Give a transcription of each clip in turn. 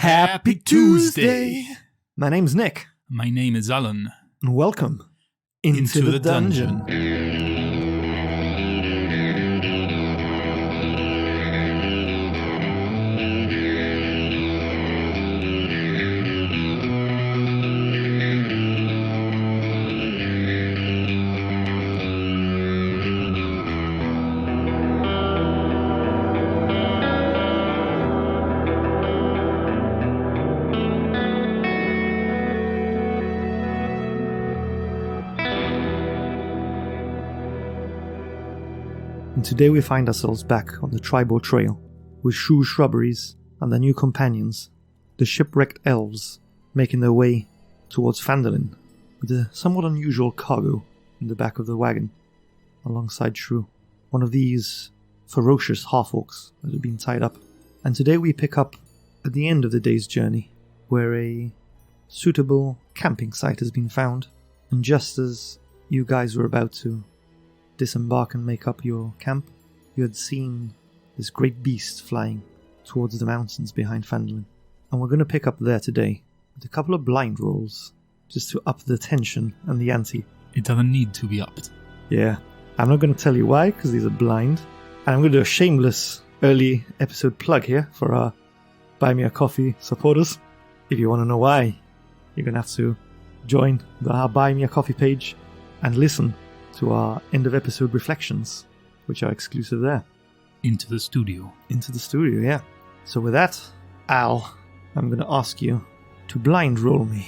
Happy Tuesday! My name's Nick. My name is Alan. And welcome into the dungeon. And today we find ourselves back on the tribal trail, with Shrew Shrubberies and their new companions, the shipwrecked elves, making their way towards Phandalin, with a somewhat unusual cargo in the back of the wagon, alongside Shrew, one of these ferocious half-orcs that had been tied up. And today we pick up at the end of the day's journey, where a suitable camping site has been found, and just as you guys were about to disembark and make up your camp, you had seen this great beast flying towards the mountains behind Phandalin. And we're going to pick up there today with a couple of blind rolls, just to up the tension and the ante. It doesn't need to be upped. Yeah, I'm not going to tell you why, because these are blind. And I'm going to do a shameless early episode plug here for our Buy Me a Coffee supporters. If you want to know why, you're going to have to join our Buy Me a Coffee page and listen to our end of episode reflections, which are exclusive there. Into the studio, yeah. So with that, Al, I'm going to ask you to blind roll me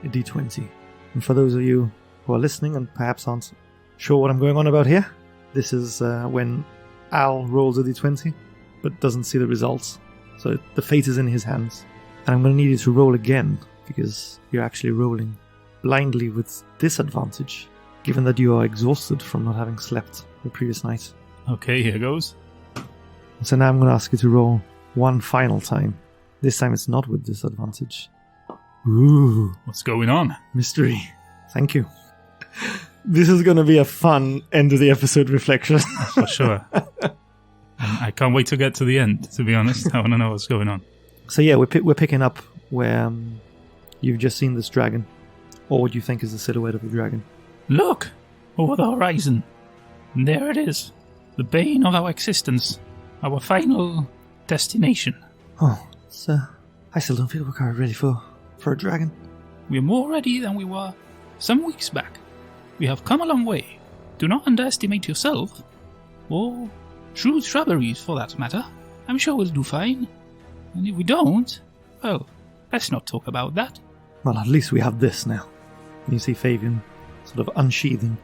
a d20. And for those of you who are listening and perhaps aren't sure what I'm going on about here, this is when Al rolls a d20 but doesn't see the results. So the fate is in his hands. And I'm going to need you to roll again, because you're actually rolling blindly with disadvantage, given that you are exhausted from not having slept the previous night. Okay, here goes. So now I'm going to ask you to roll one final time. This time it's not with disadvantage. Ooh. What's going on? Mystery. Thank you. This is going to be a fun end of the episode reflection. For sure. I can't wait to get to the end, to be honest. I want to know what's going on. So yeah, we're picking up where you've just seen this dragon, or what you think is the silhouette of the dragon. Look! Over the horizon. And there it is. The bane of our existence. Our final destination. Oh, I still don't feel we're quite ready for a dragon. We're more ready than we were some weeks back. We have come a long way. Do not underestimate yourself. Or Shrew Shrubberies, for that matter. I'm sure we'll do fine. And if we don't, well, let's not talk about that. Well, at least we have this now. And you see Fabian sort of unsheathing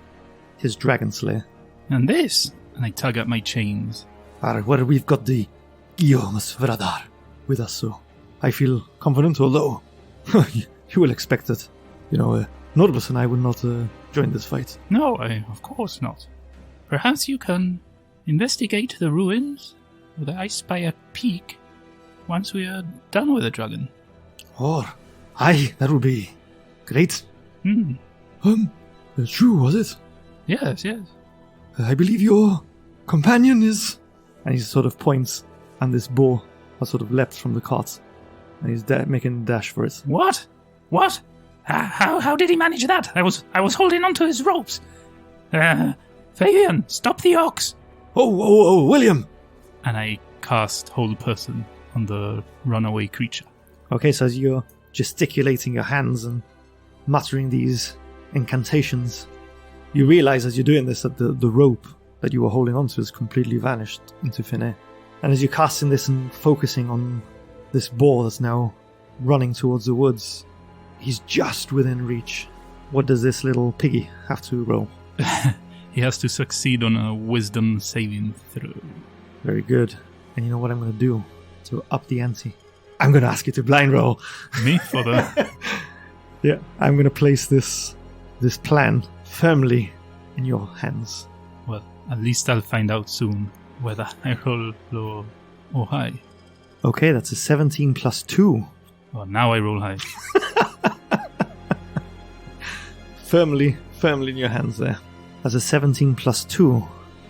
his dragon slayer. And this, and I tug at my chains. Well, we've got the Guillaume's Vradar with us, so I feel confident, although you will expect that, Norbus and I will not join this fight. No, of course not. Perhaps you can investigate the ruins of the Icespire peak once we are done with the dragon. Oh, aye, that would be great. True, was it? Yes. I believe your companion is... And he sort of points, and this boar has sort of leapt from the cart, and he's making a dash for it. What? How did he manage that? I was holding onto his ropes. Fabian, stop the ox! Oh, William! And I cast Hold Person on the runaway creature. Okay, so as you're gesticulating your hands and muttering these incantations, you realize as you're doing this that the rope that you were holding onto has completely vanished into thin air. And as you're casting this and focusing on this boar that's now running towards the woods, he's just within reach. What does this little piggy have to roll? He has to succeed on a wisdom saving throw. Very good. And you know what I'm going to do to up the ante? I'm going to ask you to blind roll. Me? For the... Yeah, I'm going to place this plan firmly in your hands. Well, at least I'll find out soon whether I roll low or high. Okay, that's a 17 plus 2. Oh, now I roll high. Firmly in your hands there. That's a 17 plus 2,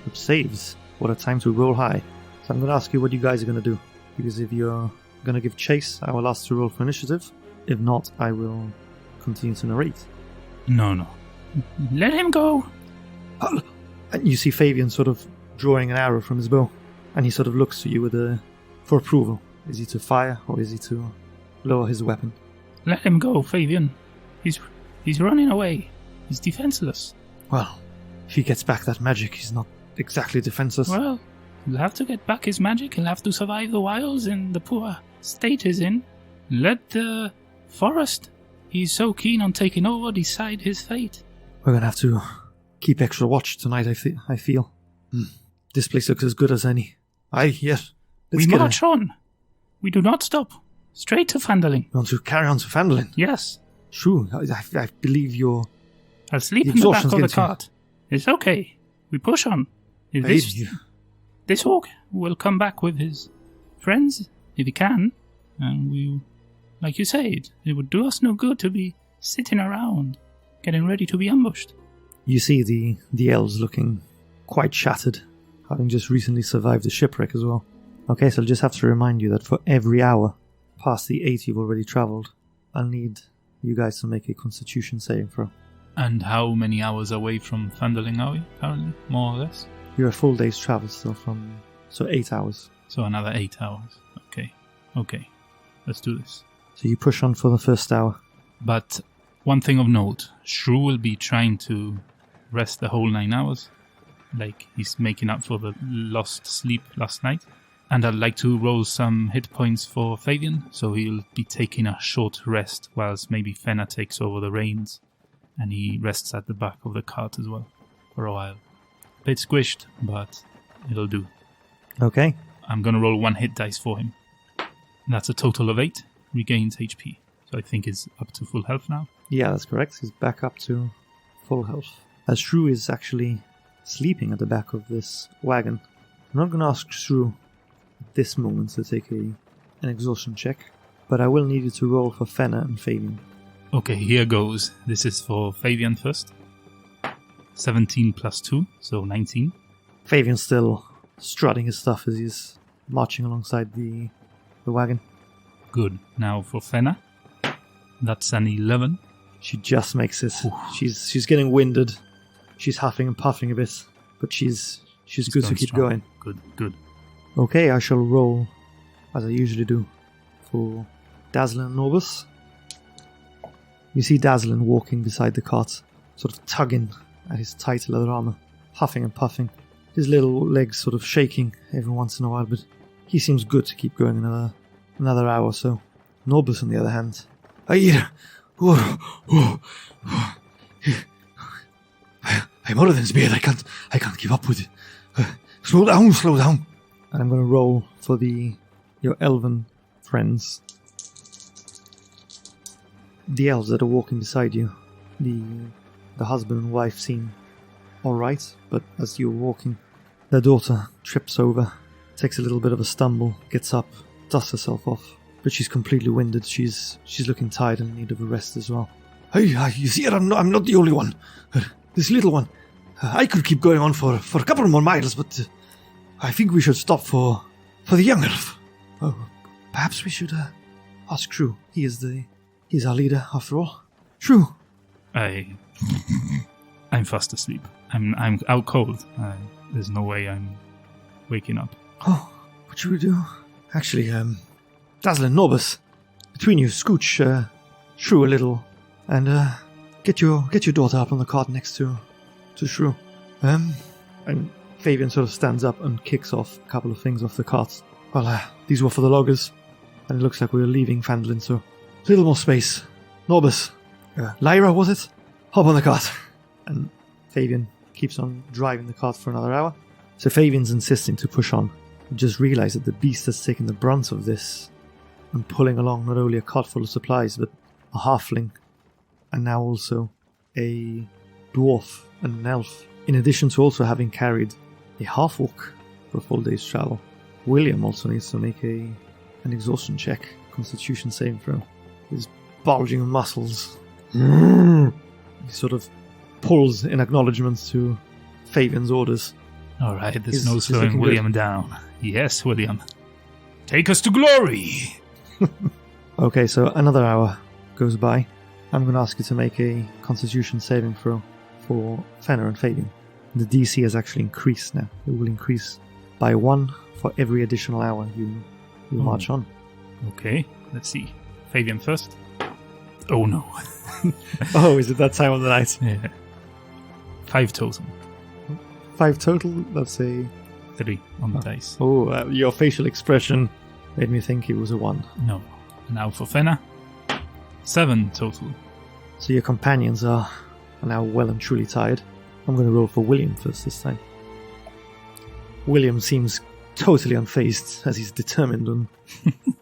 which saves. What a time to roll high. So I'm going to ask you what you guys are going to do. Because if you're going to give chase. I will ask to roll for initiative. If not, I will continue to narrate. No. Let him go. And you see Fabian sort of drawing an arrow from his bow, and he sort of looks to you for approval. Is he to fire, or is he to lower his weapon? Let him go, Fabian. He's running away. He's defenseless. Well, if he gets back that magic, he's not exactly defenseless. Well, he'll have to get back his magic. He'll have to survive the wilds in the poor state he's in. Let the forest he's so keen on taking over decide his fate. We're going to have to keep extra watch tonight, I feel. This place looks as good as any. Aye, yes. We march on. We do not stop. Straight to Phandalin. You want to carry on to Phandalin? Yes. Shrew, I believe you're... I'll sleep in the back of the cart. It's okay. We push on. If this hawk will come back with his friends, if he can, and we, like you said, it would do us no good to be sitting around, getting ready to be ambushed. You see the elves looking quite shattered, having just recently survived the shipwreck as well. Okay, so I'll just have to remind you that for every hour past the 8 you've already travelled, I'll need you guys to make a constitution saving throw. And how many hours away from Phandalin are we currently, more or less? You're a full day's travel still so 8 hours. So another 8 hours. Okay. Let's do this. So you push on for the first hour. But one thing of note, Shrew will be trying to rest the whole 9 hours. Like he's making up for the lost sleep last night. And I'd like to roll some hit points for Fabian, so he'll be taking a short rest whilst maybe Fenna takes over the reins. And he rests at the back of the cart as well for a while. Bit squished, but it'll do. Okay. I'm going to roll 1 hit dice for him. That's a total of 8. Regains HP. So I think he's up to full health now. Yeah, that's correct. He's back up to full health. As Shrew is actually sleeping at the back of this wagon, I'm not going to ask Shrew at this moment to take an exhaustion check, but I will need you to roll for Fenna and Fabian. Okay, here goes. This is for Fabian first. 17 plus 2, so 19. Fabian's still strutting his stuff as he's marching alongside the wagon. Good. Now for Fenna. That's an 11. She just makes it. She's getting winded. She's huffing and puffing a bit, but she's good to keep strong. going. Good. Okay, I shall roll, as I usually do, for Dazzlin and Norbus. You see Dazzlin walking beside the cart, sort of tugging at his tight leather armor, huffing and puffing, his little legs sort of shaking every once in a while, but he seems good to keep going another hour or so. Norbus, on the other hand, I'm older than Spear. I can't keep up with it. Slow down. And I'm going to roll for your elven friends. The elves that are walking beside you, the husband and wife seem alright, but as you're walking, their daughter trips over, takes a little bit of a stumble, gets up, dusts herself off, but she's completely winded. She's looking tired and in need of a rest as well. Hey, you see it? I'm not the only one. This little one. I could keep going on for a couple more miles, but I think we should stop for the young elf. Oh, perhaps we should ask Shrew. He's our leader, after all. Shrew. I'm fast asleep. I'm out cold. There's no way I'm waking up. Oh, what should we do? Actually, Dazzlin, Norbus, between you, scooch Shrew a little, and get your daughter up on the cart next to Shrew. And Fabian sort of stands up and kicks off a couple of things off the cart. Well, these were for the loggers, and it looks like we're leaving Phandalin, so a little more space. Norbus, Lyra, was it? Hop on the cart. And Fabian keeps on driving the cart for another hour. So Fabian's insisting to push on. You just realise that the beast has taken the brunt of this and pulling along not only a cart full of supplies, but a halfling, and now also a dwarf and an elf, in addition to also having carried a half-orc for a full day's travel. William also needs to make an exhaustion check, constitution saving throw. His bulging muscles. He sort of pulls in acknowledgement to Fabian's orders. Alright, there's no slowing William down. Yes, William. Take us to glory! Okay, so another hour goes by. I'm going to ask you to make a Constitution saving throw for Fenner and Fabian. The DC has actually increased now. It will increase by 1 for every additional hour you march on. Okay, let's see. Fabian first. Oh no. Oh, is it that time of the night? Yeah. 5 total. 5 total? That's a... 3 on the dice. Oh, your facial expression made me think it was a 1. No. Now for Fenner. 7 total. So your companions are now well and truly tired. I'm going to roll for William first this time. William seems totally unfazed as he's determined on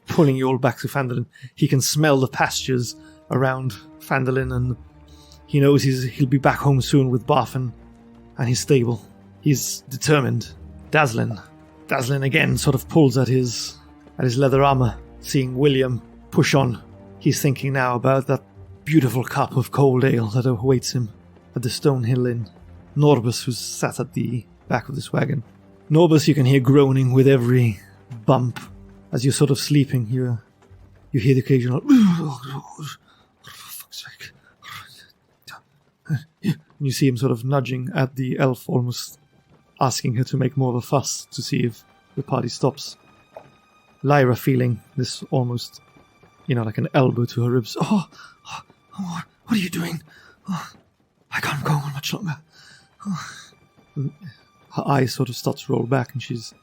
pulling you all back to Phandalin. He can smell the pastures around Phandalin, and he knows he'll be back home soon with Barfin and his stable. He's determined. Dazzlin again sort of pulls at his leather armor, seeing William push on. He's thinking now about that beautiful cup of cold ale that awaits him at the Stone Hill Inn. Norbus, who's sat at the back of this wagon. Norbus, you can hear groaning with every bump. As you're sort of sleeping, you hear the occasional... For fuck's sake. And you see him sort of nudging at the elf, almost asking her to make more of a fuss to see if the party stops. Lyra feeling this almost, like an elbow to her ribs. Oh, what are you doing? Oh, I can't go on much longer. Oh. Her eyes sort of start to roll back, and she's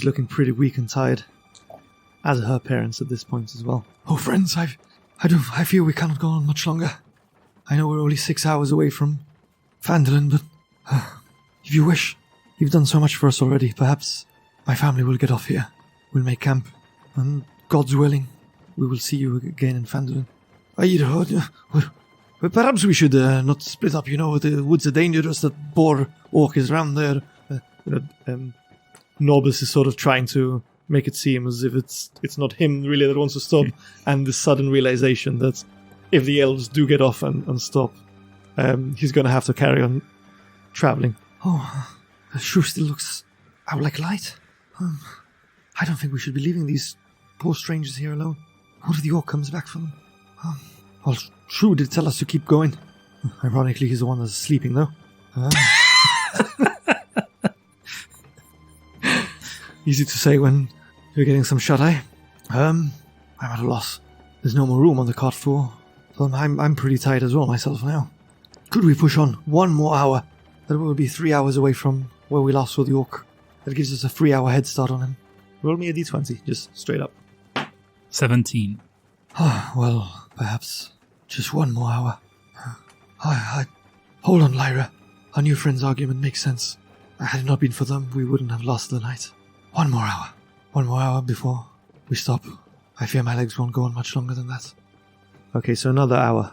looking pretty weak and tired, as are her parents at this point as well. Oh, friends, I feel we cannot go on much longer. I know we're only 6 hours away from Phandalin, but if you wish, you've done so much for us already. Perhaps my family will get off here. We'll make camp, and God's willing, we will see you again in Phandalin. Perhaps we should not split up. The woods are dangerous. That boar orc is around there. Norbus is sort of trying to make it seem as if it's not him really that wants to stop, and the sudden realization that if the elves do get off and stop, he's going to have to carry on traveling. Oh, Shrew still looks out like light. I don't think we should be leaving these poor strangers here alone. What if the orc comes back for them? Well, Shrew did tell us to keep going. Ironically, he's the one that's sleeping, though. Easy to say when you're getting some shut-eye. I'm at a loss. There's no more room on the cart for them. I'm pretty tired as well myself now. Could we push on 1 more hour? That will be 3 hours away from where we last saw the orc. That gives us a 3-hour head start on him. Roll me a d20, just straight up. 17. Well, perhaps just 1 more hour. Hold on, Lyra. Our new friend's argument makes sense. Had it not been for them, we wouldn't have lost the night. 1 more hour. 1 more hour before we stop. I fear my legs won't go on much longer than that. Okay, so another hour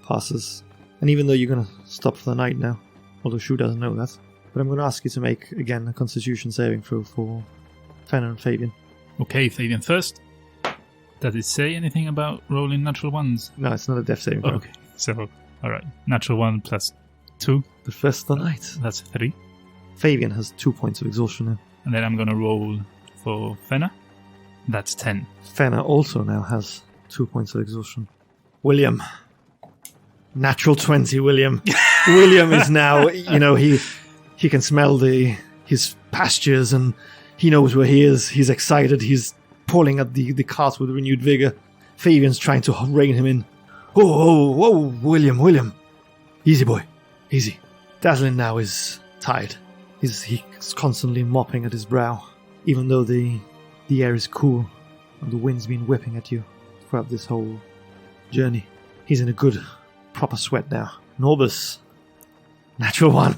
passes. And even though you're going to stop for the night now, although Shrew doesn't know that, but I'm going to ask you to make, again, a Constitution saving throw for Fenner and Fabian. Okay, Fabian first. Does it say anything about rolling natural ones? No, it's not a death saving throw. Okay, so, alright. Natural 1 plus 2. The first of the night. That's 3. Fabian has 2 points of exhaustion now. And then I'm going to roll for Fenner. That's 10. Fenner also now has 2 points of exhaustion. William. Natural 20, William. William is now, he can smell his pastures, and he knows where he is. He's excited. He's pulling at the cart with renewed vigor. Fabian's trying to rein him in. Whoa, William. Easy, boy. Easy. Dazzlin now is tired. He's constantly mopping at his brow, even though the air is cool and the wind's been whipping at you throughout this whole journey. He's in a good, proper sweat now. Norbus. Natural 1.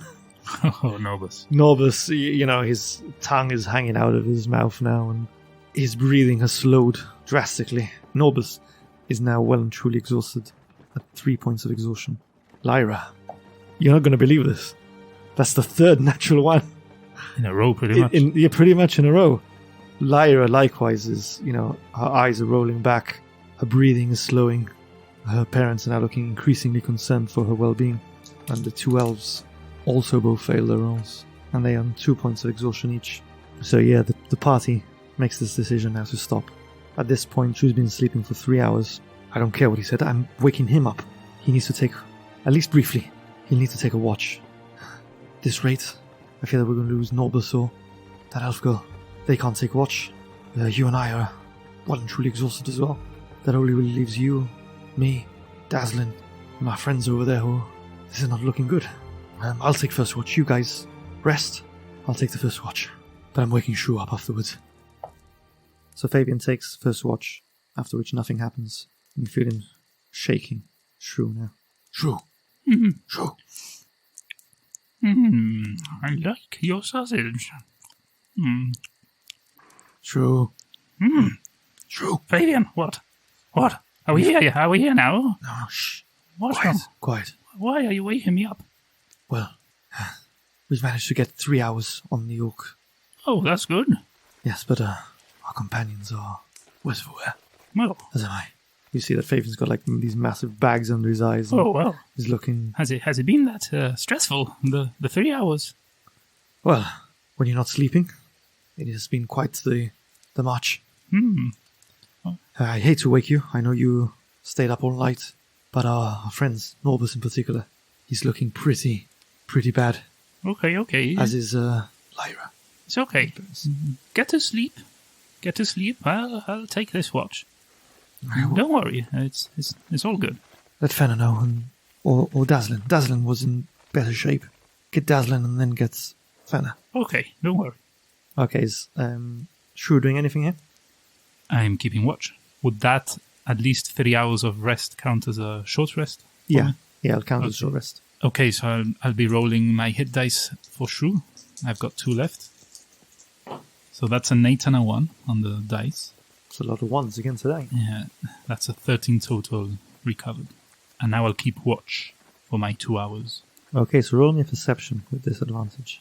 Oh, Norbus. Norbus, his tongue is hanging out of his mouth now, and his breathing has slowed drastically. Norbus is now well and truly exhausted at 3 points of exhaustion. Lyra, you're not going to believe this. That's the 3rd natural 1. In a row, pretty much. Yeah, pretty much in a row. Lyra, likewise, is, her eyes are rolling back. Her breathing is slowing. Her parents are now looking increasingly concerned for her well-being. And the 2 elves also both fail their rolls. And they are on 2 points of exhaustion each. So yeah, the party makes this decision now to stop. At this point, Shrew's been sleeping for 3 hours. I don't care what he said, I'm waking him up. He needs to take, at least briefly, he'll need to take a watch. At this rate, I fear that we're going to lose Norbus or that elf girl. They can't take watch. You and I are well and truly exhausted as well. That only really leaves you, me, Dazzlin, and my friends over there who... This is not looking good. I'll take first watch. You guys rest. I'll take the first watch. But I'm waking Shrew up afterwards. So Fabian takes first watch, after which nothing happens. You feel him shaking. Shrew now. Shrew. Mm-hmm. Shrew. I like your sausage. Shrew. Mm. Shrew. Fabian, what? What? Are we here? Are we here now? No, shh. What's Quiet. wrong? Quiet. Why are you waking me up? Well, we've managed to get 3 hours on the Oak. Oh, that's good. Yes, but our companions are worse for wear. Well, As am I. You see that Fabian's got like these massive bags under his eyes. And oh well. he's looking... Has it been that stressful? The 3 hours? Well, when you're not sleeping, it has been quite the march. I hate to wake you. I know you stayed up all night. But our friends, Norbus in particular, he's looking pretty bad. Okay. As is Lyra. It's okay. Get to sleep. I'll take this watch. Don't worry. It's all good. Let Fenna know, or Dazzlin. Dazzlin was in better shape. Get Dazzlin and then get Fenna. Okay, don't worry. Okay, is Shrew doing anything here? I'm keeping watch. Would that at least 3 hours of rest count as a short rest? Yeah, I'll count as short rest. Okay, so I'll be rolling my hit dice for Shrew. I've got 2 left. So that's an 8 and a 1 on the dice. It's a lot of ones again today. Yeah, that's a 13 total recovered. And now I'll keep watch for my 2 hours. Okay, so roll me a perception with disadvantage.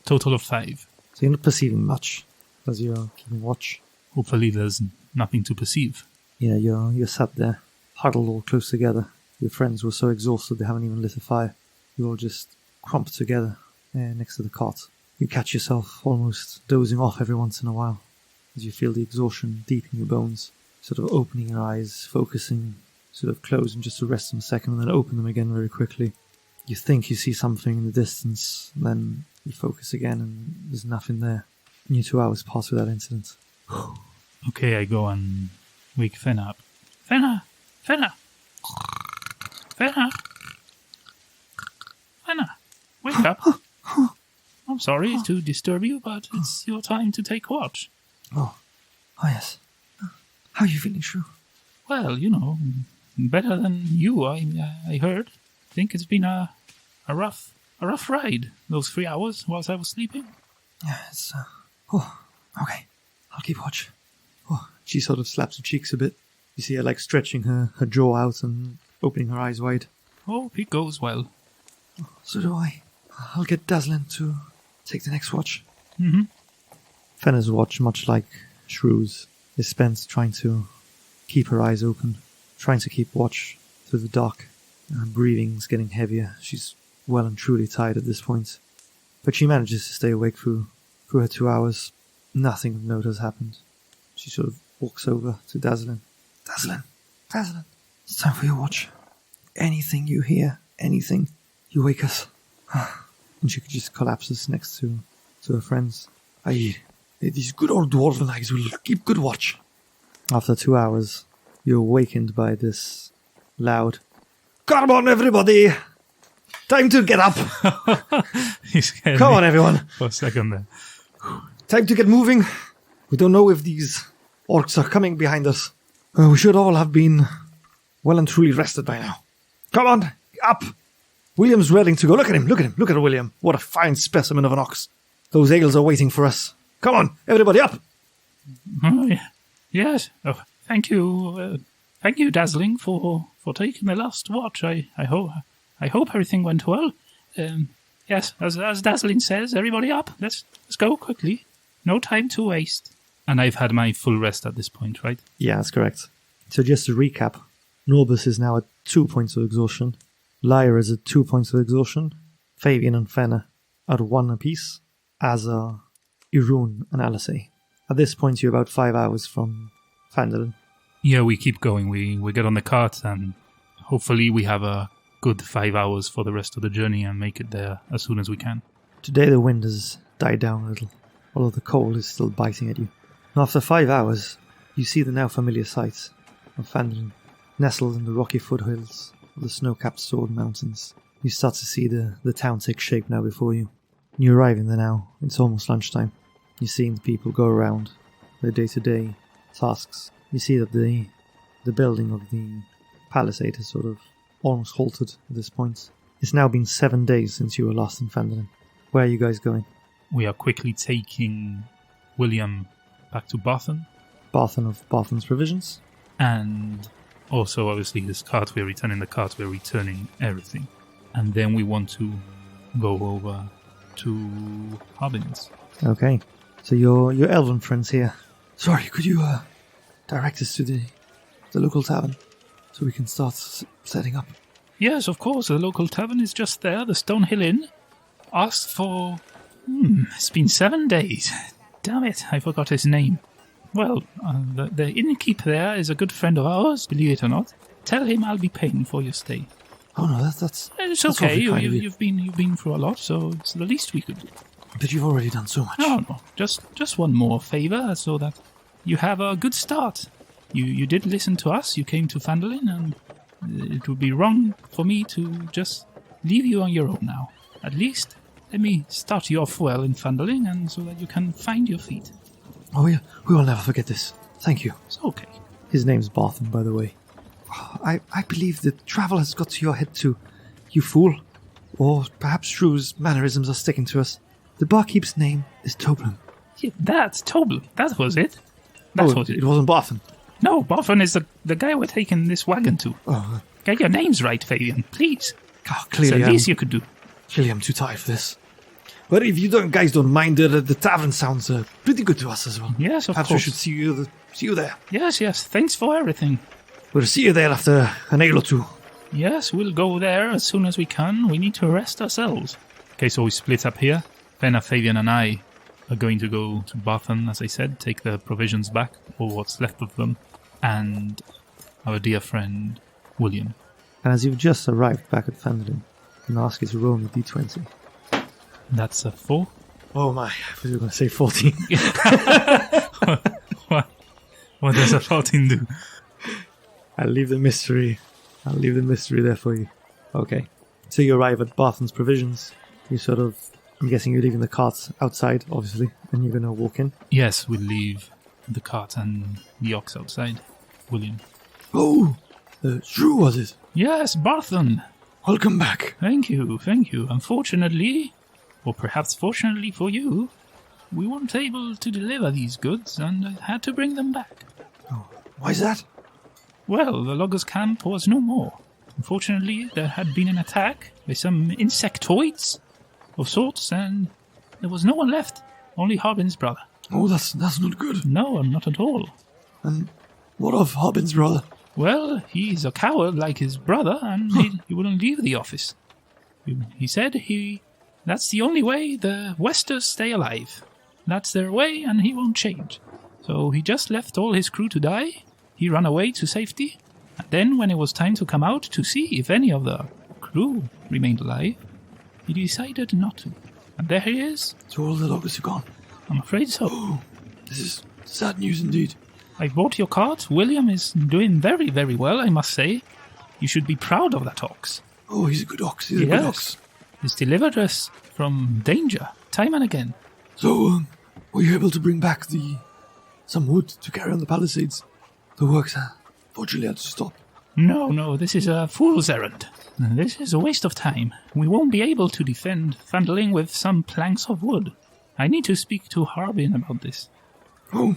Total of 5. So you're not perceiving much, as you're keeping watch. Hopefully there's nothing to perceive. Yeah, you're sat there, huddled all close together. Your friends were so exhausted they haven't even lit a fire. You're all just crumped together next to the cot. You catch yourself almost dozing off every once in a while as you feel the exhaustion deep in your bones, sort of opening your eyes, focusing, sort of close them just to rest them a second and then open them again very quickly. You think you see something in the distance, then you focus again and there's nothing there. And your 2 hours pass without incident. Okay, I go and wake Fenna up. Fenna! Wake up! I'm sorry to disturb you, but it's your time to take watch. Oh yes. How are you feeling, Shrew? Well, better than you, I heard. I think it's been a rough ride, those 3 hours whilst I was sleeping. Yeah, it's... okay. I'll keep watch. She sort of slaps her cheeks a bit. You see her, like, stretching her jaw out and opening her eyes wide. Hope it goes well. So do I. I'll get Dazzlin to take the next watch. Mm-hmm. Fenna's watch, much like Shrew's, is spent trying to keep her eyes open, trying to keep watch through the dark. Her breathing's getting heavier. She's well and truly tired at this point. But she manages to stay awake through her 2 hours. Nothing of note has happened. She sort of walks over to Dazzlin. Dazzlin, it's time for your watch. Anything you hear, anything, you wake us. And she just collapses next to her friends. These good old dwarven eyes will keep good watch. After 2 hours, you're awakened by this loud, "Come on, everybody! Time to get up! Come on, everyone! For a second there. Time to get moving. We don't know if these orcs are coming behind us. We should all have been well and truly rested by now. Come on, up! William's ready to go. Look at him. Look at William. What a fine specimen of an ox. Those ales are waiting for us. Come on, everybody up! Oh, yeah. Yes. Oh, thank you. Thank you, Dazzling, for taking the last watch. I hope everything went well. Yes, as Dazzling says, everybody up. Let's go quickly. No time to waste. And I've had my full rest at this point, right? Yeah, that's correct. So just to recap, Norbus is now at 2 points of exhaustion. Lyra is at 2 points of exhaustion. Fabian and Fenna are at 1 apiece, as are Irun and Alisei. At this point, you're about 5 hours from Phandalin. Yeah, we keep going. We get on the cart and hopefully we have a good 5 hours for the rest of the journey and make it there as soon as we can. Today the wind has died down a little, although the cold is still biting at you. And after 5 hours, you see the now familiar sight of Phandalin, nestled in the rocky foothills of the snow-capped Sword Mountains. You start to see the town take shape now before you. You arrive in there now. It's almost lunchtime. You're seeing the people go around their day-to-day tasks. You see that the building of the palisade has sort of almost halted at this point. It's now been 7 days since you were last in Phandalin. Where are you guys going? We are quickly taking William back to Barthen. Barthen of Barthen's Provisions? And also, obviously, his cart. We're returning the cart. We're returning everything. And then we want to go over to Harbin's. Okay. So your elven friends here. Sorry, could you direct us to the local tavern so we can start setting up? Yes, of course. The local tavern is just there, the Stonehill Inn. Asked for... it's been 7 days. Damn it, I forgot his name. Well, the innkeeper there is a good friend of ours, believe it or not. Tell him I'll be paying for your stay. Oh no, that's It's that's okay. awfully kind of you. You've been through a lot, so it's the least we could do. But you've already done so much. No, just one more favor, so that you have a good start. You did listen to us. You came to Phandalin, and it would be wrong for me to just leave you on your own now. At least let me start you off well in Phandalin, and so that you can find your feet. Oh, we will never forget this. Thank you. It's okay. His name's Barthen, by the way. I believe that travel has got to your head too, you fool. Or perhaps Shrew's mannerisms are sticking to us. The barkeep's name is Toblin. Yeah, that's Tobel. That was it. That's what it wasn't Barthen. No, Barthen is the guy we're taking this wagon to. Oh, Get your names right, Fabian, please. clearly It's the least you could do. Clearly I'm too tired for this. But if you guys don't mind, the tavern sounds pretty good to us as well. Yes, of Perhaps course. we should see you there. Yes. Thanks for everything. We'll see you there after an ale or two. Yes, we'll go there as soon as we can. We need to rest ourselves. Okay, so we split up here. Fenna, Fabian, and I are going to go to Barthen, as I said, take the provisions back, or what's left of them, and our dear friend, William. And as you've just arrived back at Phandalin, I'm going to ask you to roll me d20. That's a 4. Oh my, I thought you were going to say 14. What does a 14 do? I'll leave the mystery there for you. Okay. So you arrive at Barthen's Provisions. You sort of, I'm guessing you're leaving the cart outside, obviously, and you're going to walk in. Yes, we'll leave the cart and the ox outside. William. Oh, Shrew was it? Yes, Barthen. Welcome back. Thank you. Unfortunately, or perhaps fortunately for you, we weren't able to deliver these goods and I had to bring them back. Oh, why's that? Well, the loggers' camp was no more. Unfortunately, there had been an attack by some insectoids of sorts, and there was no one left. Only Harbin's brother. Oh, that's not good. No, not at all. And what of Harbin's brother? Well, he's a coward like his brother, and he wouldn't leave the office. He said that's the only way the Westers stay alive. That's their way, and he won't change. So he just left all his crew to die. He ran away to safety, and then when it was time to come out to see if any of the crew remained alive, he decided not to. And there he is. So all the loggers are gone? I'm afraid so. Oh, this is sad news indeed. I bought your cart. William is doing very, very well, I must say. You should be proud of that ox. Oh, he's a good ox. He's a good ox. He's delivered us from danger, time and again. So, were you able to bring back some wood to carry on the palisades? The works, fortunately, had to stop. No, this is a fool's errand. This is a waste of time. We won't be able to defend Phandalin with some planks of wood. I need to speak to Harbin about this. Oh,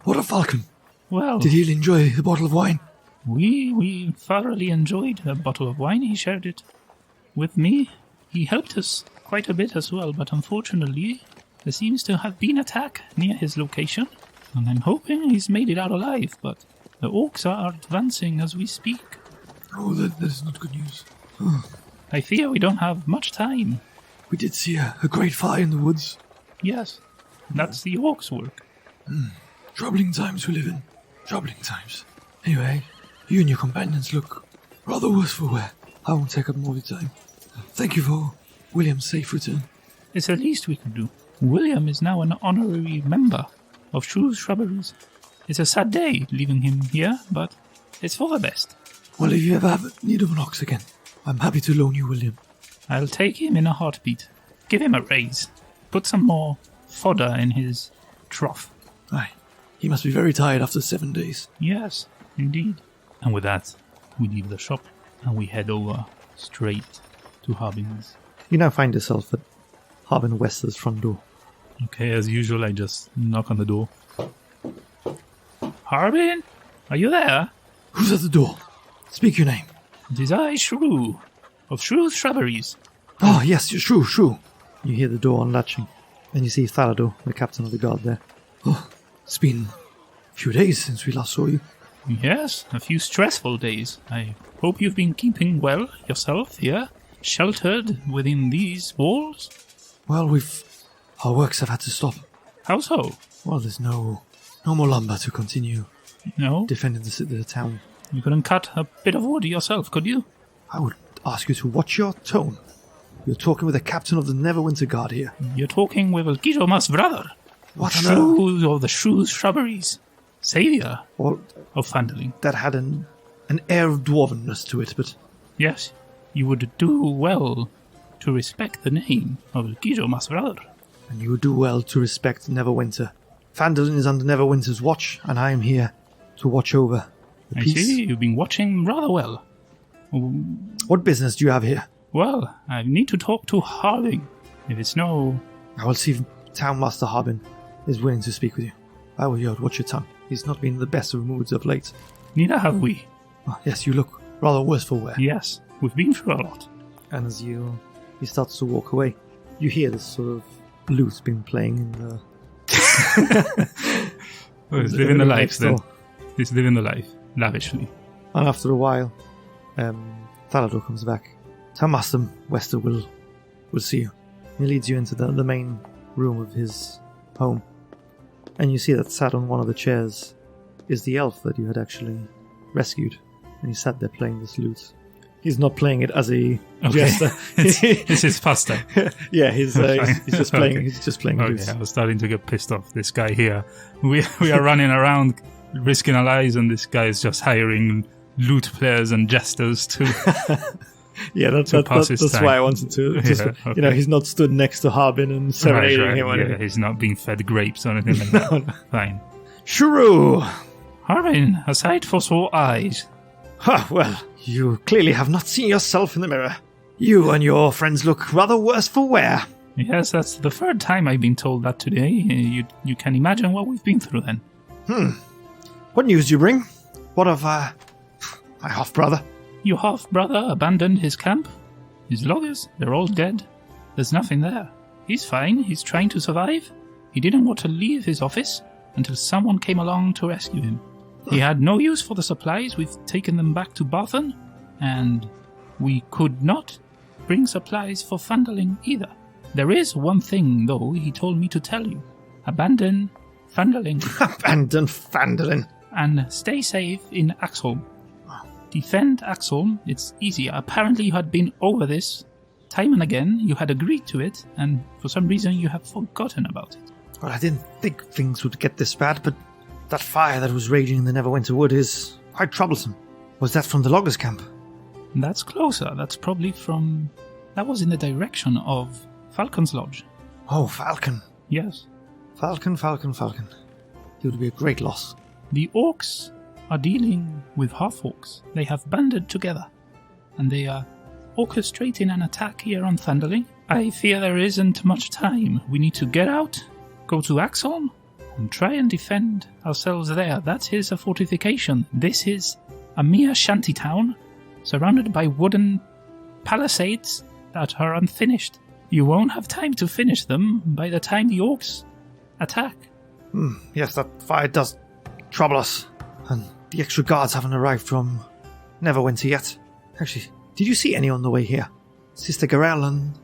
what a falcon. Well, did he enjoy the bottle of wine? We thoroughly enjoyed a bottle of wine. He shared it with me. He helped us quite a bit as well, but unfortunately, there seems to have been an attack near his location, and I'm hoping he's made it out alive, but the orcs are advancing as we speak. Oh, that is not good news. I fear we don't have much time. We did see a great fire in the woods. Yes, that's the orcs' work. Troubling times we live in. Troubling times. Anyway, you and your companions look rather worse for wear. I won't take up more of your time. Thank you for William's safe return. It's the least we can do. William is now an honorary member of Shrew's Shrubberies. It's a sad day leaving him here, but it's for the best. Well, if you ever have need of an ox again, I'm happy to loan you William. I'll take him in a heartbeat. Give him a raise. Put some more fodder in his trough. Aye, he must be very tired after 7 days. Yes, indeed. And with that, we leave the shop and we head over straight to Harbin's. You now find yourself at Harbin Wester's front door. Okay, as usual, I just knock on the door. Harbin? Are you there? Who's at the door? Speak your name. It is I, Shrew, of Shrew's Shrubberies. Oh, yes, you're Shrew. You hear the door unlatching, and you see Thalado, the captain of the guard, there. Oh, it's been a few days since we last saw you. Yes, a few stressful days. I hope you've been keeping well yourself here, sheltered within these walls. Well, our works have had to stop. How so? Well, there's no more lumber to continue No? defending the town. You couldn't cut a bit of wood yourself, could you? I would ask you to watch your tone. You're talking with the captain of the Neverwinter Guard here. You're talking with Guidoma's brother. What on Shrew of the Shrew's Shrubberies. Savior Well, of Phandalin. that had an air of dwarvenness to it, but Yes, you would do well to respect the name of Guidoma's brother. and you would do well to respect Neverwinter. Phandalin is under Neverwinter's watch, and I am here to watch over the I peace. see you've been watching rather well. What business do you have here? Well, I need to talk to Harding. If it's no... I will see if Townmaster Harbin is willing to speak with you. I will yell, watch your tongue. He's not been in the best of moods of late. Neither have we. Oh, yes, you look rather worse for wear. Yes, we've been through a lot. And as he starts to walk away, you hear this sort of lute being playing in the... Well, he's living the life next then. door. He's living the life, lavishly. And after a while, Thalado comes back. Townmaster Wester will see you. He leads you into the main room of his home. And you see that sat on one of the chairs is the elf that you had actually rescued. And he sat there playing this lute. He's not playing it as a jester. It's his pastime. Yeah, he's just playing. Okay. He's just playing Okay, lute. I was starting to get pissed off. This guy here. We are running around risking our lives, and this guy is just hiring lute players and jesters to... Yeah, that's time. why I wanted to. Just, Yeah, okay. He's not stood next to Harbin and serenading him. Or Yeah, anything. he's not being fed grapes or anything like that. No. Fine. Shrew! Harbin, a sight for sore eyes. Ha, well, you clearly have not seen yourself in the mirror. You and your friends look rather worse for wear. Yes, that's the third time I've been told that today. You can imagine what we've been through then. What news do you bring? What of, my half-brother? Your half-brother abandoned his camp. His loggers, they're all dead. There's nothing there. He's fine. He's trying to survive. He didn't want to leave his office until someone came along to rescue him. He had no use for the supplies. We've taken them back to Barthen, and we could not bring supplies for Phandalin either. There is one thing, though, he told me to tell you. Abandon Phandalin Abandon Phandalin. and stay safe in Axholm. Defend Axholm, it's easier. Apparently you had been over this time and again. You had agreed to it, and for some reason you have forgotten about it. Well, I didn't think things would get this bad, but that fire that was raging in the Neverwinter Wood is quite troublesome. Was that from the loggers' camp? That's closer. That's probably from... That was in the direction of Falcon's Lodge. Oh, Falcon. Yes. Falcon. He would be a great loss. The orcs are dealing with half-orcs. They have banded together, and they are orchestrating an attack here on Phandalin. I fear there isn't much time. We need to get out, go to Axholm, and try and defend ourselves there. That is a fortification. This is a mere shanty town, surrounded by wooden palisades that are unfinished. You won't have time to finish them by the time the orcs attack. Yes, that fire does trouble us. And the extra guards haven't arrived from Neverwinter yet. Actually, did you see any on the way here? Sister Garel, and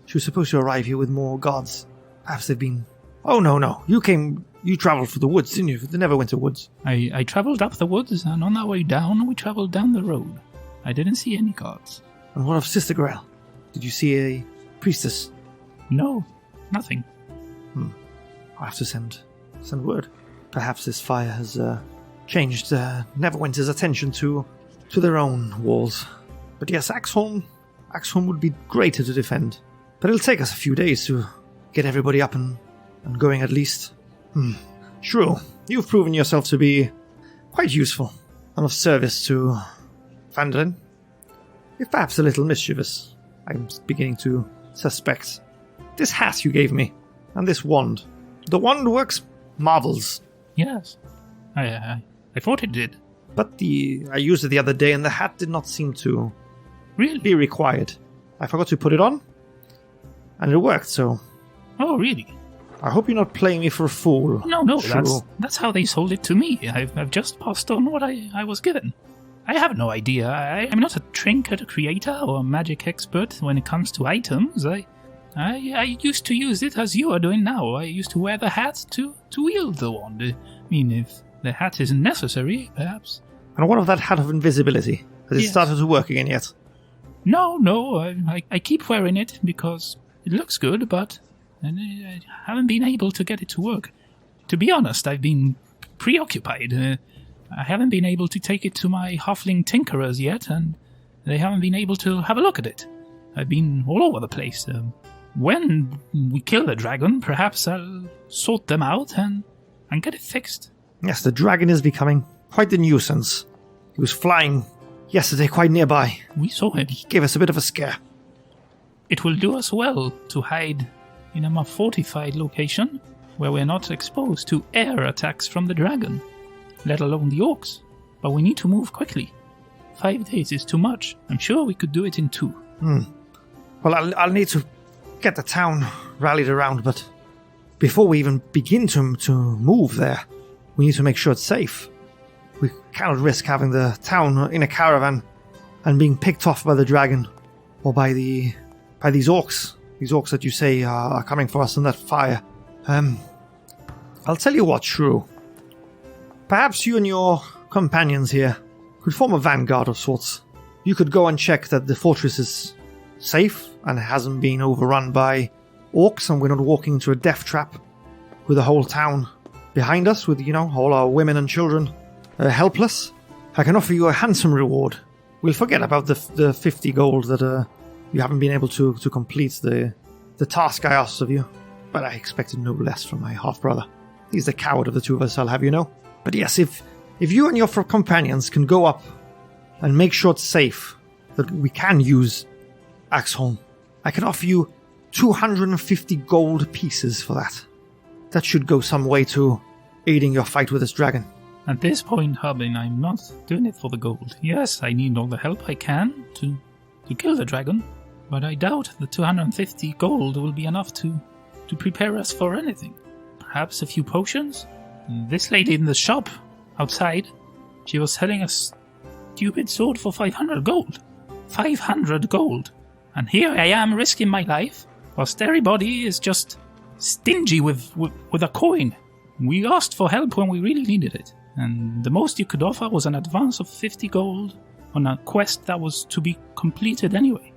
she was supposed to arrive here with more guards. Perhaps they've been... Oh, no. You came You travelled for the woods, didn't you? The Neverwinter woods. I travelled up the woods, and on our way down, we travelled down the road. I didn't see any guards. And what of Sister Grail? Did you see a priestess? No, nothing. I'll have to send word. Perhaps this fire has changed Neverwinter's attention to their own walls. But yes, Axholm would be greater to defend. But it'll take us a few days to get everybody up and going at least. Shrew, you've proven yourself to be quite useful and of service to Phandalin. If perhaps a little mischievous, I'm beginning to suspect. This hat you gave me, and this wand. The wand works marvels. Yes, I thought it did. But I used it the other day, and the hat did not seem to Really? be required. I forgot to put it on, and it worked, so Oh, really? I hope you're not playing me for a fool. No, Shrew. that's how they sold it to me. I've just passed on what I was given. I have no idea. I'm not a trinket creator or a magic expert when it comes to items. I used to use it as you are doing now. I used to wear the hat to wield the wand. I mean, if the hat isn't necessary, perhaps. And what of that hat of invisibility? Has it Yes. started to work again yet? No, I keep wearing it because it looks good, but I haven't been able to get it to work. To be honest, I've been preoccupied. I haven't been able to take it to my halfling tinkerers yet, and they haven't been able to have a look at it. I've been all over the place. When we kill the dragon, perhaps I'll sort them out and get it fixed. Yes, the dragon is becoming quite the nuisance. He was flying yesterday quite nearby. We saw him. He gave us a bit of a scare. It will do us well to hide in a more fortified location where we're not exposed to air attacks from the dragon, let alone the orcs. But we need to move quickly. 5 days is too much. I'm sure we could do it in 2. Well, I'll need to get the town rallied around, but before we even begin to move there, we need to make sure it's safe. We cannot risk having the town in a caravan and being picked off by the dragon or by these orcs. These orcs that you say are coming for us in that fire. I'll tell you what, Shrew. Perhaps you and your companions here could form a vanguard of sorts. You could go and check that the fortress is safe and hasn't been overrun by orcs and we're not walking into a death trap with the whole town behind us with, all our women and children helpless. I can offer you a handsome reward. We'll forget about the 50 gold that you haven't been able to complete the task I asked of you. But I expected no less from my half-brother. He's the coward of the two of us, I'll have you know. But yes, if you and your companions can go up and make sure it's safe, that we can use Axholm, I can offer you 250 gold pieces for that. That should go some way to aiding your fight with this dragon. At this point, Harbin, I'm not doing it for the gold. Yes, I need all the help I can to kill the dragon, but I doubt the 250 gold will be enough to prepare us for anything. Perhaps a few potions? This lady in the shop outside, she was selling a stupid sword for 500 gold. 500 gold. And here I am risking my life, whilst everybody is just stingy with a coin. We asked for help when we really needed it, and the most you could offer was an advance of 50 gold on a quest that was to be completed anyway.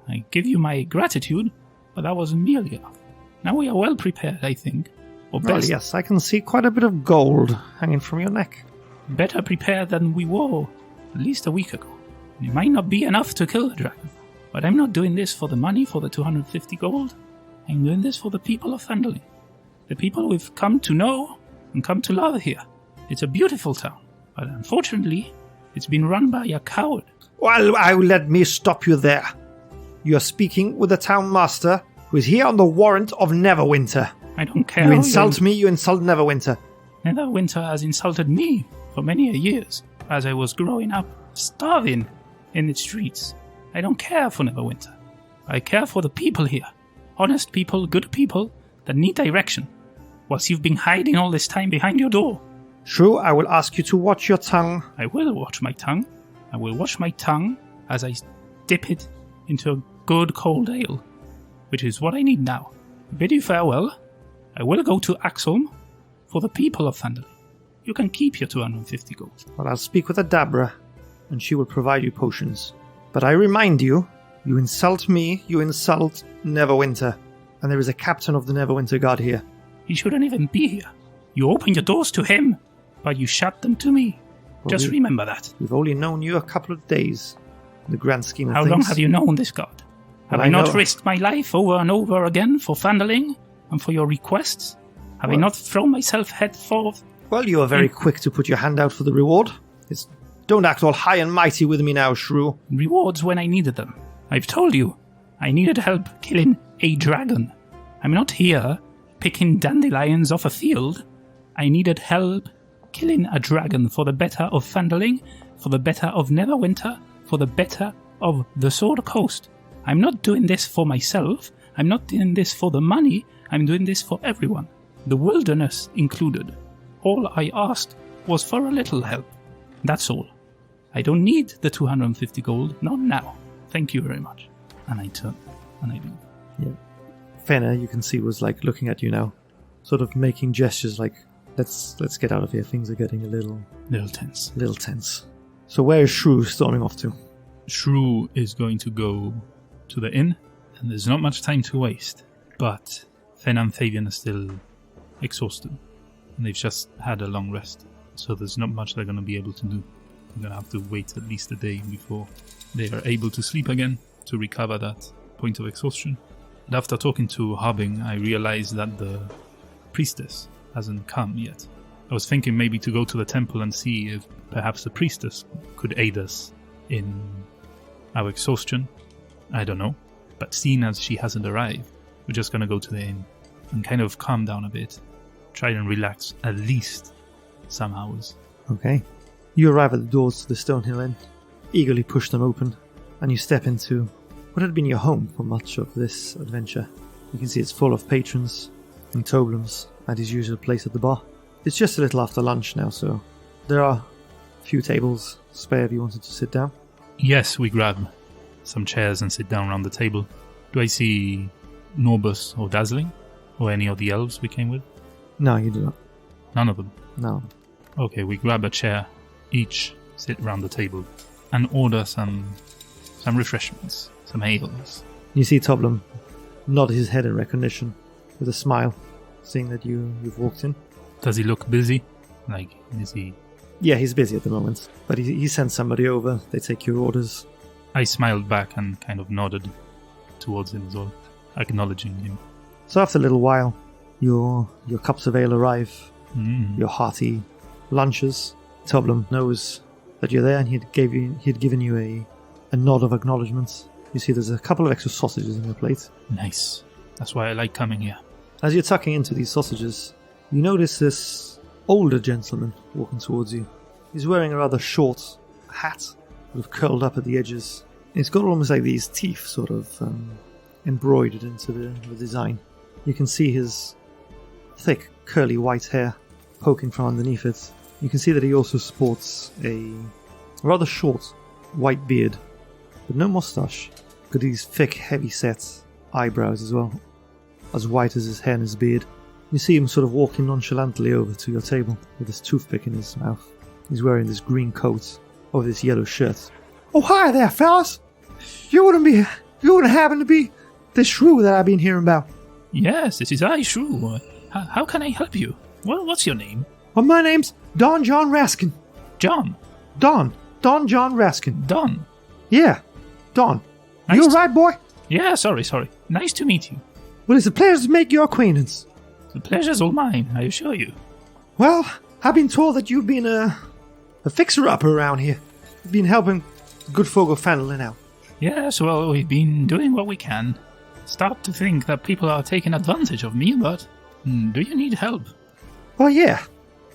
I give you my gratitude, but that wasn't nearly enough. Now we are well prepared, I think. Or Well, best, yes, I can see quite a bit of gold hanging from your neck. better prepared than we were at least a week ago. It might not be enough to kill the dragon, but I'm not doing this for the money, for the 250 gold. I'm doing this for the people of Phandalin. The people we've come to know and come to love here. It's a beautiful town, but unfortunately, it's been run by a coward. Well, let me stop you there. You are speaking with the town master, who is here on the warrant of Neverwinter. I don't care. You insult me, you insult Neverwinter. Neverwinter has insulted me for many years as I was growing up, starving in the streets. I don't care for Neverwinter. I care for the people here. Honest people, good people that need direction. Whilst you've been hiding all this time behind your door. Shrew, I will ask you to watch your tongue. I will watch my tongue. I will watch my tongue as I dip it into a good cold ale, which is what I need now. I bid you farewell. I will go to Axholm, for the people of Phandalin. You can keep your 250 gold. Well, I'll speak with Adabra, and she will provide you potions. But I remind you, you insult me, you insult Neverwinter, and there is a captain of the Neverwinter Guard here. He shouldn't even be here. You opened your doors to him, but you shut them to me. Well, Just remember that. We've only known you a couple of days, in the grand scheme of How things. long have you known this god? Have Well, I not know- risked my life over and over again for Phandalin and for your requests? Have I not thrown myself head forth? Well, you are very quick to put your hand out for the reward. Don't act all high and mighty with me now, Shrew. Rewards when I needed them. I've told you, I needed help killing a dragon. I'm not here picking dandelions off a field. I needed help killing a dragon for the better of Phandalin, for the better of Neverwinter, for the better of the Sword Coast. I'm not doing this for myself. I'm not doing this for the money. I'm doing this for everyone, the wilderness included. All I asked was for a little help. That's all. I don't need the 250 gold, not now. Thank you very much. And I turn, and I leave. Yeah. Fenna, you can see, was like looking at you now, sort of making gestures like, let's get out of here. Things are getting a little tense. So where is Shrew storming off to? Shrew is going to go to the inn, and there's not much time to waste. But Fen and Fabian are still exhausted, and they've just had a long rest, so there's not much they're going to be able to do. They're going to have to wait at least a day before they are able to sleep again to recover that point of exhaustion. And after talking to Harbing, I realized that the priestess hasn't come yet. I was thinking maybe to go to the temple and see if perhaps the priestess could aid us in our exhaustion. I don't know. But seeing as she hasn't arrived, we're just going to go to the inn and kind of calm down a bit. Try and relax at least some hours. Okay. You arrive at the doors to the Stonehill Inn, eagerly push them open, and you step into what had been your home for much of this adventure. You can see it's full of patrons and Toblums at his usual place at the bar. It's just a little after lunch now, so there are a few tables spare if you wanted to sit down. Yes, we grab some chairs and sit down around the table. Do I see Norbus or Dazzling? Or any of the elves we came with? No, you do not. None of them? No. Okay, we grab a chair, each sit around the table, and order some refreshments, some ales. You see Toblum nod his head in recognition with a smile, seeing that you've walked in. Does he look busy? Like, is he... Yeah, he's busy at the moment, but he sends somebody over, they take your orders. I smiled back and kind of nodded towards him as well, acknowledging him. So after a little while, your cups of ale arrive, Mm. your hearty lunches. Toblum knows that you're there, and he'd given you a nod of acknowledgement. You see there's a couple of extra sausages in your plate. Nice. That's why I like coming here. As you're tucking into these sausages, you notice this older gentleman walking towards you. He's wearing a rather short hat, sort of curled up at the edges. It's got almost like these teeth sort of embroidered into the design. You can see his thick, curly white hair poking from underneath it. You can see that he also sports a rather short white beard, but no moustache. Got these thick, heavy-set eyebrows as well, as white as his hair and his beard. You see him sort of walking nonchalantly over to your table with his toothpick in his mouth. He's wearing this green coat over this yellow shirt. Oh, hi there, fellas! You wouldn't happen to be the Shrew that I've been hearing about? Yes, this is I, Shrew. How can I help you? What's your name? Well, my name's Don John Raskin. John. Don John Raskin. Don. Yeah, Don. Nice You to- alright, boy? Yeah, sorry. Nice to meet you. Well, it's a pleasure to make your acquaintance. The pleasure's all mine, I assure you. Well, I've been told that you've been a fixer-upper around here. You've been helping the good folk of Phandalin out. Yes, well, we've been doing what we can. Start to think that people are taking advantage of me, but do you need help? Well, yeah.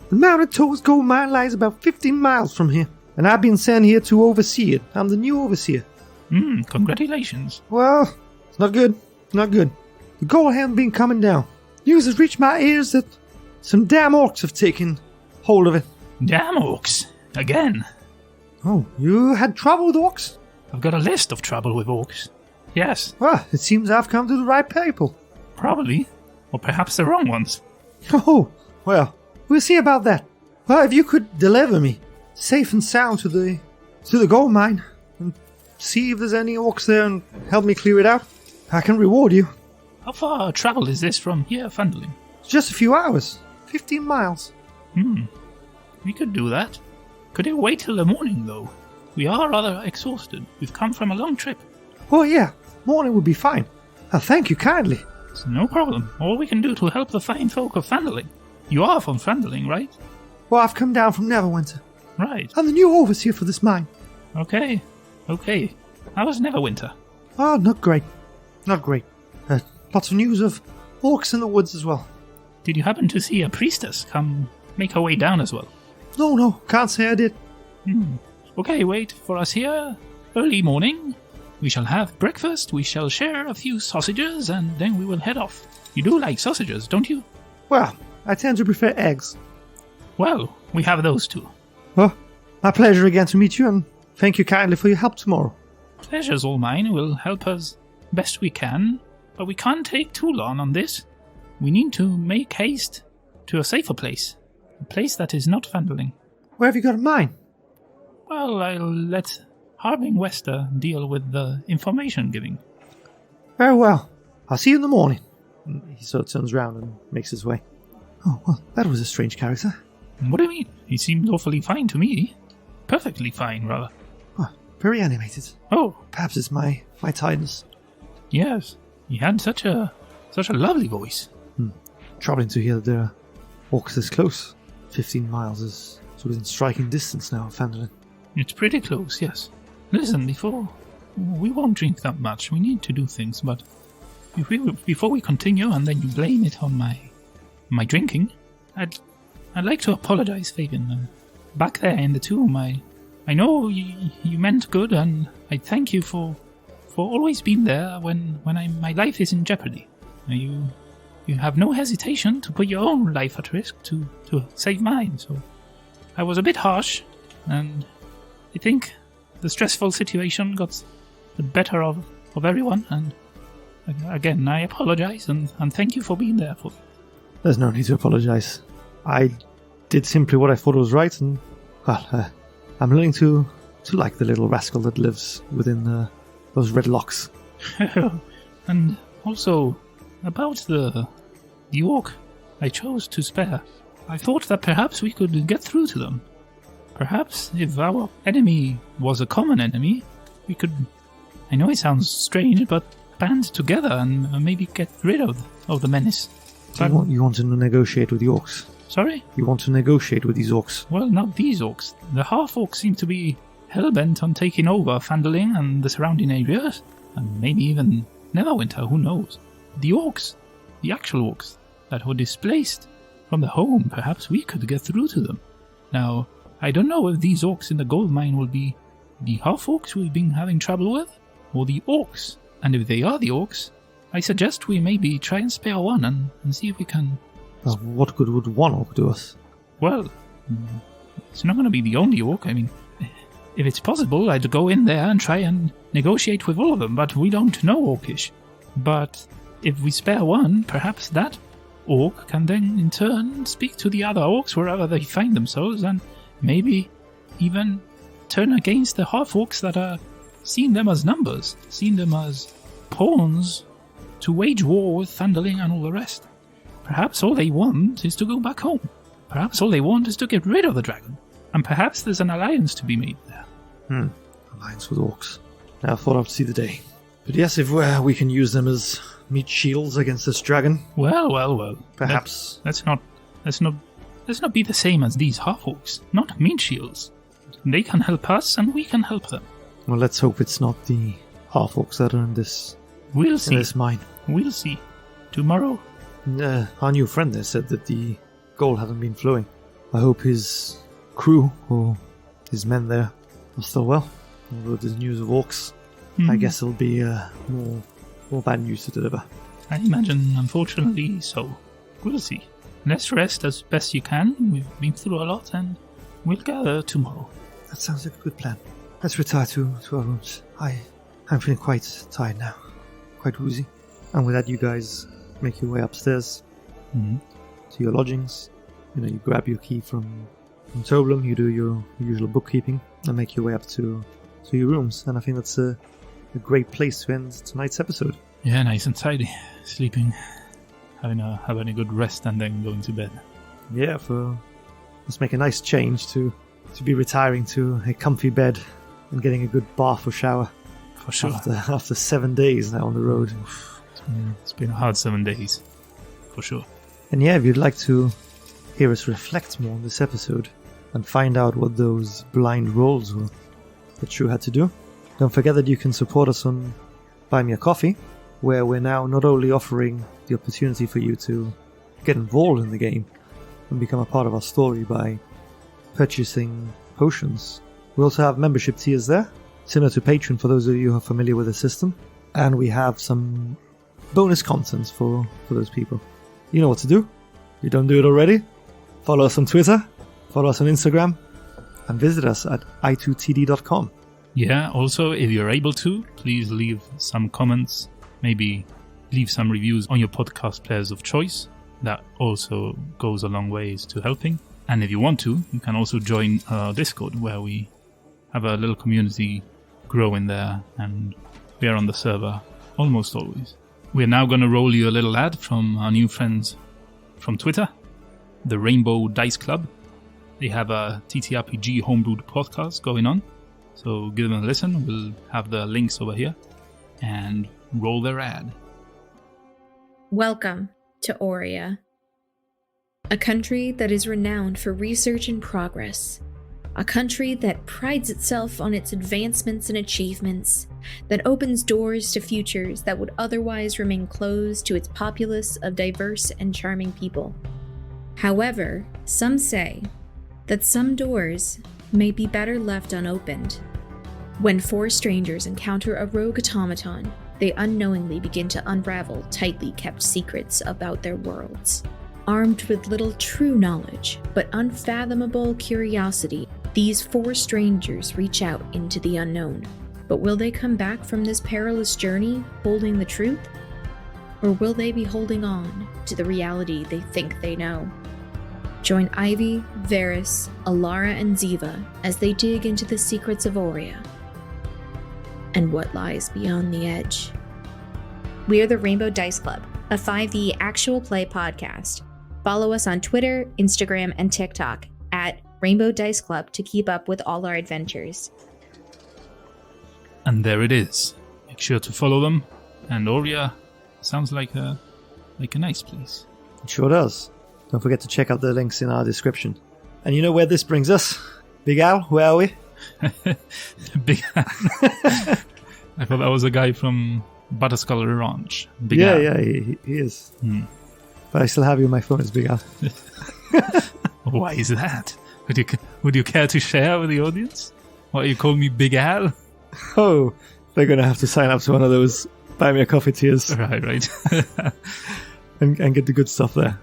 The Mountain Toes Gold Mine lies about 15 miles from here, and I've been sent here to oversee it. I'm the new overseer. Congratulations. Well, it's not good. Not good. The gold hasn't been coming down. News has reached my ears that some damn orcs have taken hold of it. Damn orcs. Again. Oh, you had trouble with orcs? I've got a list of trouble with orcs. Yes, Well, it seems I've come to the right people. probably. Or perhaps the wrong ones. Oh, well, We'll see about that. Well, if you could deliver me safe and sound to the gold mine and see if there's any orcs there and help me clear it out, I can reward you. How far travel is this from here, Phandalin? It's just a few hours. 15 miles. We could do that. Could it wait till the morning, though? We are rather exhausted. We've come from a long trip. Oh, yeah. Morning would be fine. Thank you kindly. It's no problem. All we can do to help the fine folk of Phandalin. You are from Phandalin, right? Well, I've come down from Neverwinter. Right. I'm the new overseer for this mine. Okay. How was Neverwinter? Oh, not great. Not great. Lots of news of orcs in the woods as well. Did you happen to see a priestess come make her way down as well? No, can't say I did. Okay, wait for us here. Early morning. We shall have breakfast, we shall share a few sausages, and then we will head off. You do like sausages, don't you? Well, I tend to prefer eggs. Well, we have those too. Well, my pleasure again to meet you, and thank you kindly for your help tomorrow. Pleasure's all mine. Will help us best we can, but we can't take too long on this. We need to make haste to a safer place. A place that is not Phandalin. Where have you got a mine? Well, I'll let Harbing Wester deal with the information giving. Very well. I'll see you in the morning. He sort of turns around and makes his way. Oh, well, that was a strange character. What do you mean? He seemed awfully fine to me. Perfectly fine, rather. Oh, very animated. Oh. Perhaps it's my tidiness. Yes. He had such a lovely voice. Troubling to hear that there are orcs this close. 15 miles is sort of in striking distance now of Phandalin. It's pretty close, yes. Listen, we won't drink that much. We need to do things, but before we continue and then you blame it on my drinking, I'd like to apologize, Fabian. Back there in the tomb, I know you meant good, and I thank you for always being there when my life is in jeopardy. You have no hesitation to put your own life at risk to save mine, so I was a bit harsh, and I think the stressful situation got the better of everyone, and again, I apologize, and thank you for being there for me. There's no need to apologize. I did simply what I thought was right, and, well, I'm willing to like the little rascal that lives within those red locks. And also, about the orc I chose to spare, I thought that perhaps we could get through to them. Perhaps if our enemy was a common enemy, we could, I know it sounds strange, but band together and maybe get rid of the menace. So you want to negotiate with the orcs? Sorry? You want to negotiate with these orcs? Well, not these orcs. The half-orcs seem to be hell-bent on taking over Phandalin and the surrounding areas, and maybe even Neverwinter, who knows. The orcs, the actual orcs, that were displaced from the home, perhaps we could get through to them. Now, I don't know if these orcs in the gold mine will be the half-orcs we've been having trouble with, or the orcs. And if they are the orcs, I suggest we maybe try and spare one and see if we can... Well, what good would one orc do us? Well, it's not going to be the only orc. I mean, if it's possible, I'd go in there and try and negotiate with all of them, but we don't know Orcish. But if we spare one, perhaps that orc can then in turn speak to the other orcs wherever they find themselves, and maybe even turn against the half-orcs that are seeing them as numbers, seeing them as pawns to wage war with Phandalin and all the rest. Perhaps all they want is to go back home. Perhaps all they want is to get rid of the dragon. And perhaps there's an alliance to be made there. Alliance with orcs. Now I thought I'd see the day. But yes, if we can use them as meat shields against this dragon. Well. Perhaps. Let's not be the same as these half-orcs. Not meat shields. They can help us and we can help them. Well, let's hope it's not the half-orcs that are in this... We'll see. In this mine. We'll see. Tomorrow. Our new friend there said that the gold hasn't been flowing. I hope his crew, or his men there, are still well. With this news of orcs, I guess it'll be more bad news to deliver. I imagine, unfortunately, so. We'll see. Let's rest as best you can. We've been through a lot, and we'll gather tomorrow. That sounds like a good plan. Let's retire to our rooms. I'm feeling quite tired now. Quite woozy. And with that, you guys make your way upstairs to your lodgings. you grab your key from Toblum, you do your usual bookkeeping, and make your way up to your rooms. And I think that's a great place to end tonight's episode. Yeah, nice and tidy. Sleeping, having a good rest, and then going to bed. Yeah, let's make a nice change to be retiring to a comfy bed and getting a good bath or shower. For sure. After 7 days now on the road. It's been a hard 7 days. For sure. And yeah, if you'd like to hear us reflect more on this episode and find out what those blind rolls were that Shrew had to do, don't forget that you can support us on Buy Me a Coffee, where we're now not only offering the opportunity for you to get involved in the game and become a part of our story by purchasing potions. We also have membership tiers there, similar to Patreon for those of you who are familiar with the system, and we have some bonus content for those people. You know what to do. If you don't do it already, follow us on Twitter, follow us on Instagram, and visit us at i2td.com. Yeah, also, if you're able to, please leave some comments, maybe leave some reviews on your podcast players of choice. That also goes a long ways to helping. And if you want to, you can also join our Discord, where we have a little community growing there, and we are on the server almost always. We're now going to roll you a little ad from our new friends from Twitter, the Rainbow Dice Club. They have a ttrpg homebrewed podcast going on, so give them a listen. We'll have the links over here, and roll their ad. Welcome to Aurea, a country that is renowned for research and progress, a country that prides itself on its advancements and achievements, that opens doors to futures that would otherwise remain closed to its populace of diverse and charming people. However, some say that some doors may be better left unopened. When four strangers encounter a rogue automaton, they unknowingly begin to unravel tightly kept secrets about their worlds. Armed with little true knowledge, but unfathomable curiosity, these four strangers reach out into the unknown. But will they come back from this perilous journey holding the truth? Or will they be holding on to the reality they think they know? Join Ivy, Varys, Alara, and Ziva as they dig into the secrets of Aurea and what lies beyond the edge. We are the Rainbow Dice Club, a 5e actual play podcast. Follow us on Twitter, Instagram, and TikTok at Rainbow Dice Club to keep up with all our adventures. And there it is. Make sure to follow them. And Aurea sounds like a nice place. It sure does. Don't forget to check out the links in our description. And you know where this brings us? Big Al, where are we? Big Al. I thought that was a guy from Butterskull Ranch. Big Al. Yeah, he is. But I still have you on my phone as Big Al. Why is that? Would you care to share with the audience? Why you call me Big Al? Oh, they're going to have to sign up to one of those Buy Me a Coffee tiers. Right. and get the good stuff there.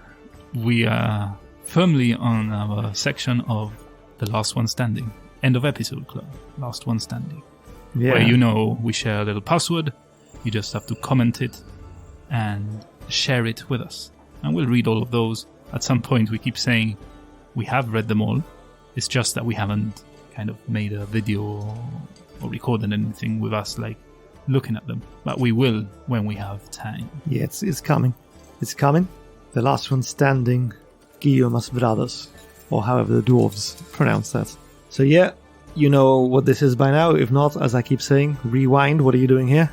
We are firmly on our section of The Last One Standing. End of episode club. Last One Standing. Yeah. Where we share a little password. You just have to comment it and share it with us. And we'll read all of those. At some point we keep saying we have read them all. It's just that we haven't kind of made a video or recorded anything with us like looking at them. But we will when we have time. Yeah, it's coming. It's coming. The Last One Standing, Guillaume's Brothers, or however the dwarves pronounce that. So yeah, you know what this is by now. If not, as I keep saying, rewind. What are you doing here?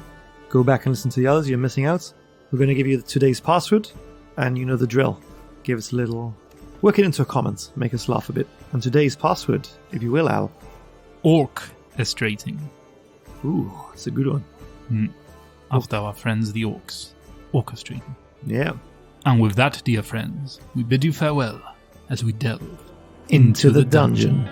Go back and listen to the others. You're missing out. We're going to give you today's password, and you know the drill. Give us a little... Work it into a comment. Make us laugh a bit. And today's password, if you will, Al. Orchestrating. Ooh, that's a good one. After our friends the orcs. Orchestrating. Yeah. And with that, dear friends, we bid you farewell as we delve into the dungeon.